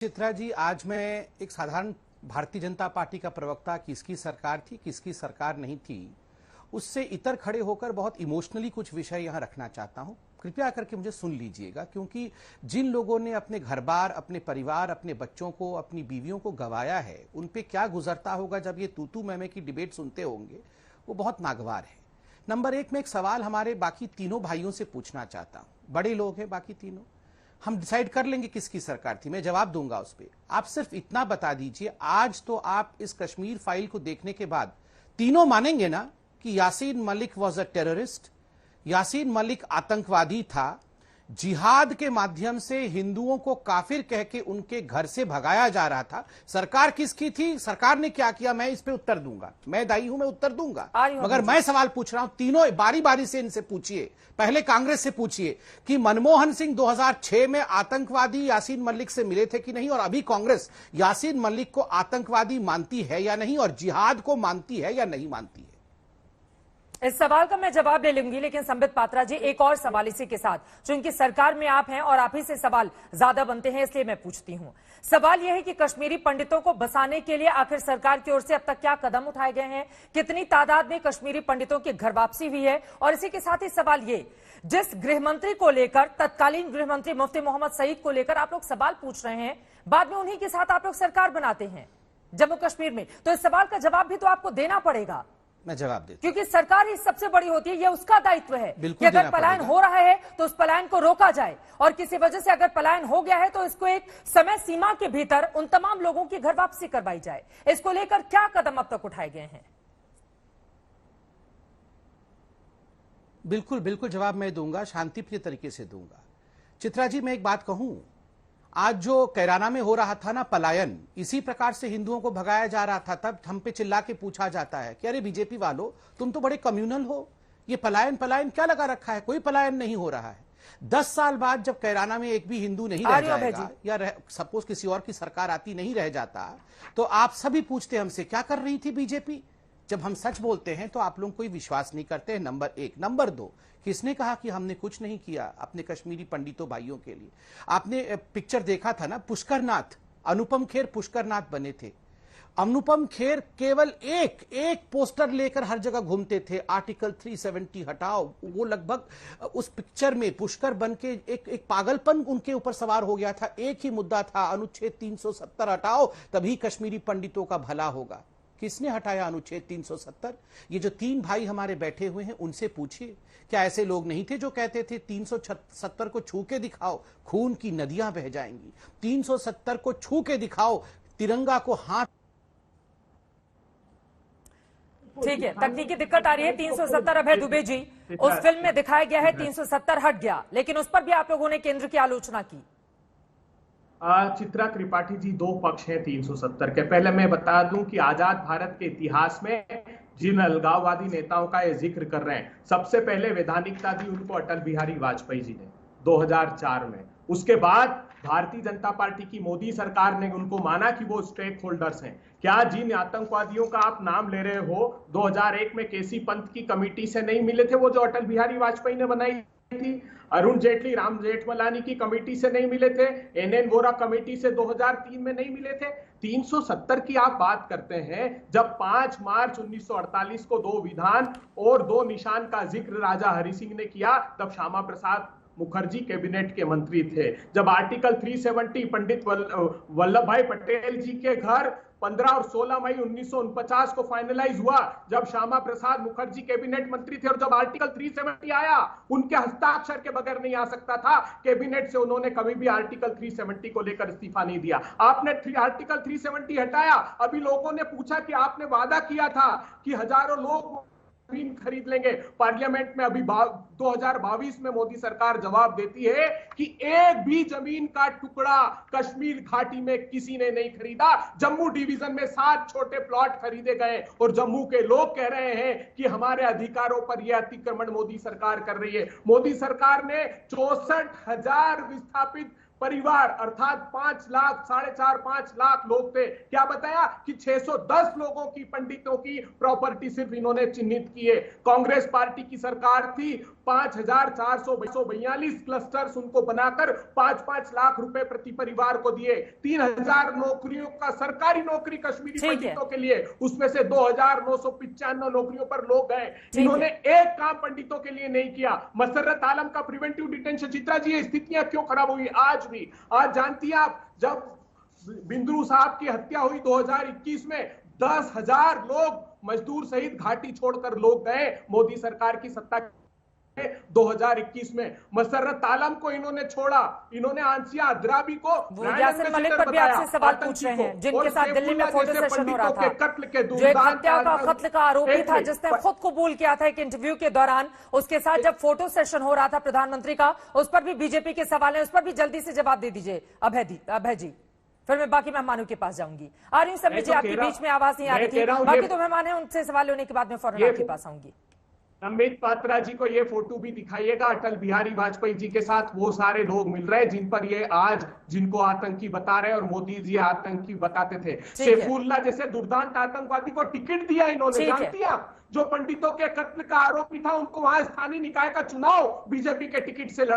चित्रा जी, आज मैं एक साधारण भारतीय जनता पार्टी का प्रवक्ता, किसकी सरकार थी किसकी सरकार नहीं थी, उससे इतर खड़े होकर बहुत इमोशनली कुछ विषय यहां रखना चाहता हूं। कृपया करके मुझे सुन लीजिएगा, क्योंकि जिन लोगों ने अपने घर बार, अपने परिवार, अपने बच्चों को, अपनी बीवियों को गंवाया है, उन पे क्या गुजरता होगा जब ये तू मैं की डिबेट सुनते होंगे, वो बहुत नागवार है। नंबर एक, मैं एक सवाल हमारे बाकी तीनों भाइयों से पूछना चाहता हूं। बड़े लोग हैं बाकी तीनों, हम डिसाइड कर लेंगे किसकी सरकार थी, मैं जवाब दूंगा उस पर। आप सिर्फ इतना बता दीजिए, आज तो आप इस कश्मीर फाइल को देखने के बाद तीनों मानेंगे ना कि Yasin Malik was a terrorist, Yasin Malik आतंकवादी था, जिहाद के माध्यम से हिंदुओं को काफिर कह के उनके घर से भगाया जा रहा था। सरकार किसकी थी, सरकार ने क्या किया, मैं इस पे उत्तर दूंगा। मैं दाई हूं, मैं उत्तर दूंगा, मगर मैं सवाल पूछ रहा हूं, तीनों बारी बारी से इनसे पूछिए। पहले कांग्रेस से पूछिए कि मनमोहन सिंह 2006 में आतंकवादी यासीन मलिक से मिले थे कि नहीं, और अभी कांग्रेस यासीन मलिक को आतंकवादी मानती है या नहीं, और जिहाद को मानती है या नहीं मानती है। इस सवाल का मैं जवाब ले लूंगी, लेकिन संबित पात्रा जी, एक और सवाल इसी के साथ, जो इनकी सरकार में आप हैं और आप ही से सवाल ज्यादा बनते हैं, इसलिए मैं पूछती हूं। सवाल यह है कि कश्मीरी पंडितों को बसाने के लिए आखिर सरकार की ओर से अब तक क्या कदम उठाए गए हैं, कितनी तादाद में कश्मीरी पंडितों की घर वापसी हुई है, और इसी के साथ ही सवाल ये, जिस गृह मंत्री को लेकर, तत्कालीन गृह मंत्री मुफ्ती मोहम्मद सईद को लेकर आप लोग सवाल पूछ रहे हैं, बाद में उन्हीं के साथ आप लोग सरकार बनाते हैं जम्मू कश्मीर में, तो इस सवाल का जवाब भी तो आपको देना पड़ेगा। मैं जवाब देता, क्योंकि सरकार ही सबसे बड़ी होती है, ये उसका दायित्व है कि अगर पलायन हो रहा है तो उस पलायन को रोका जाए, और किसी वजह से अगर पलायन हो गया है तो इसको एक समय सीमा के भीतर उन तमाम लोगों की घर वापसी करवाई जाए। इसको लेकर क्या कदम अब तक उठाए गए हैं? बिल्कुल बिल्कुल जवाब मैं दूंगा, शांतिप्रिय तरीके से दूंगा। चित्रा जी, मैं एक बात कहूं, आज जो कैराना में हो रहा था ना पलायन, इसी प्रकार से हिंदुओं को भगाया जा रहा था। तब हम पे चिल्ला के पूछा जाता है कि अरे बीजेपी वालों, तुम तो बड़े कम्युनल हो, ये पलायन पलायन क्या लगा रखा है, कोई पलायन नहीं हो रहा है। 10 साल बाद जब कैराना में एक भी हिंदू नहीं रह जाएगा, या सपोज किसी और की सरकार आती नहीं रह जाता, तो आप सभी पूछते हमसे क्या कर रही थी बीजेपी। जब हम सच बोलते हैं तो आप लोग कोई विश्वास नहीं करते हैं, नंबर एक। नंबर दो, किसने कहा कि हमने कुछ नहीं किया अपने कश्मीरी पंडितों भाइयों के लिए? आपने पिक्चर देखा था ना, पुष्कर नाथ, अनुपम खेर पुष्कर नाथ बने थे। अनुपम खेर केवल एक पोस्टर लेकर हर जगह घूमते थे, आर्टिकल 370 हटाओ। वो लगभग उस पिक्चर में पुष्कर बन के एक पागलपन उनके ऊपर सवार हो गया था। एक ही मुद्दा था, अनुच्छेद 370 हटाओ, तभी कश्मीरी पंडितों का भला होगा। किसने हटाया अनुच्छेद 370? ये जो तीन भाई हमारे बैठे हुए हैं, उनसे पूछिए, क्या ऐसे लोग नहीं थे जो कहते थे 370 को छू के दिखाओ, खून की नदियां बह जाएंगी, 370 को छू के दिखाओ, तिरंगा को हाथ। ठीक है, तकनीकी दिक्कत आ रही है। 370 अभय दुबे जी, उस फिल्म में दिखाया गया है 370 हट गया, लेकिन उस पर भी आप लोगों ने केंद्र की आलोचना की। चित्रा त्रिपाठी जी, दो पक्ष हैं 370 के। पहले मैं बता दूं कि आजाद भारत के इतिहास में जिन अलगाववादी नेताओं का ये जिक्र कर रहे हैं, सबसे पहले वैधानिकता दी उनको अटल बिहारी वाजपेयी जी ने 2004 में। उसके बाद भारतीय जनता पार्टी की मोदी सरकार ने उनको माना कि वो स्टेक होल्डर्स हैं। क्या जिन आतंकवादियों का आप नाम ले रहे हो 2001 में केसी पंत की कमेटी से नहीं मिले थे, वो जो अटल बिहारी वाजपेयी ने बनाई थी? अरुण जेटली, राम जेठमलानी की कमेटी से नहीं मिले थे? एनएन वोरा कमेटी से 2003 में नहीं मिले थे? 370 की आप बात करते हैं, जब 5 मार्च 1948 को 2 विधान और 2 निशान का जिक्र राजा हरि सिंह ने किया, तब श्यामा प्रसाद मुखर्जी कैबिनेट के मंत्री थे। जब आर्टिकल 370 पंडित वल्लभ भाई पटेल जी के घर 15 और 16 मई 1949 को फाइनलाइज हुआ, जब श्यामा प्रसाद मुखर्जी कैबिनेट मंत्री थे, और जब आर्टिकल 370 आया, उनके हस्ताक्षर के बगैर नहीं आ सकता था कैबिनेट से। उन्होंने कभी भी आर्टिकल 370 को लेकर इस्तीफा नहीं दिया। आपने आर्टिकल 370 हटाया। अभी लोगों ने पूछा कि आपने वादा किया था कि हजारों लोग जमीन खरीद लेंगे। पार्लियामेंट में अभी 2022 में मोदी सरकार जवाब देती है कि एक भी जमीन का टुकड़ा कश्मीर घाटी में किसी ने नहीं खरीदा। जम्मू डिवीजन में 7 छोटे प्लॉट खरीदे गए, और जम्मू के लोग कह रहे हैं कि हमारे अधिकारों पर यह अतिक्रमण मोदी सरकार कर रही है। मोदी सरकार ने 64,000 विस्थापित परिवार अर्थात 5 लाख 4.5 लाख लोग थे। क्या बताया कि 610 लोगों की, पंडितों की प्रॉपर्टी सिर्फ इन्होंने चिन्हित की है। कांग्रेस पार्टी की सरकार थी, 5,442 क्लस्टर्स उनको बनाकर 5-5 लाख रुपए प्रति परिवार को दिए। 3,000 नौकरियों का सरकारी नौकरी कश्मीरी पंडितों के लिए, उसमें से 2,995 नौकरियों पर लोग गए। इन्होंने एक काम पंडितों के लिए नहीं किया। मसर्रत आलम का प्रिवेंटिव डिटेंशन, चित्रा जी ये स्थितियां क्यों खराब हुई आज भी? आज जानती हैं आप, जब बिंद्रू साहब की हत्या हुई 2021 में 10,000 लोग मजदूर सहित घाटी छोड़कर लोग गए मोदी सरकार की सत्ता 2021 में। मसर्रत आलम को इन्होंने छोड़ा, इन्होंने आंसिया अद्राबी को, यासिर मलिक पर भी आपसे सवाल पूछ रहे हैं, जिनके साथ दिल्ली में फोटो सेशन हो रहा था, जो एक हत्या का कत्ल का आरोपी था, जिसने खुद कबूल किया था एक इंटरव्यू के दौरान, उसके साथ जब फोटो सेशन हो रहा था प्रधानमंत्री का, उस पर भी बीजेपी के सवाल है, उस पर भी जल्दी से जवाब दे दीजिए अभय जी। फिर मैं बाकी मेहमानों के पास जाऊंगी। आ रही हूँ सभी जी, आपके बीच में आवाज नहीं आ रही थी, बाकी तो मेहमान है उनसे सवाल होने के बाद में फौरन आपके पास आऊंगी। संबित पात्रा जी को ये फोटो भी दिखाइएगा, अटल बिहारी वाजपेयी जी के साथ वो सारे लोग मिल रहे हैं जिन पर ये आज, जिनको आतंकी बता रहे और मोदी जी आतंकी बताते थे। सैफुल्लाह जैसे दुर्दांत आतंकवादी को टिकट दिया इन्होंने, जानती हैं आप? जो पंडितों के कत्ल का आरोपी था उनको वहां स्थानीय निकाय का चुनाव बीजेपी के टिकट से लड़ा।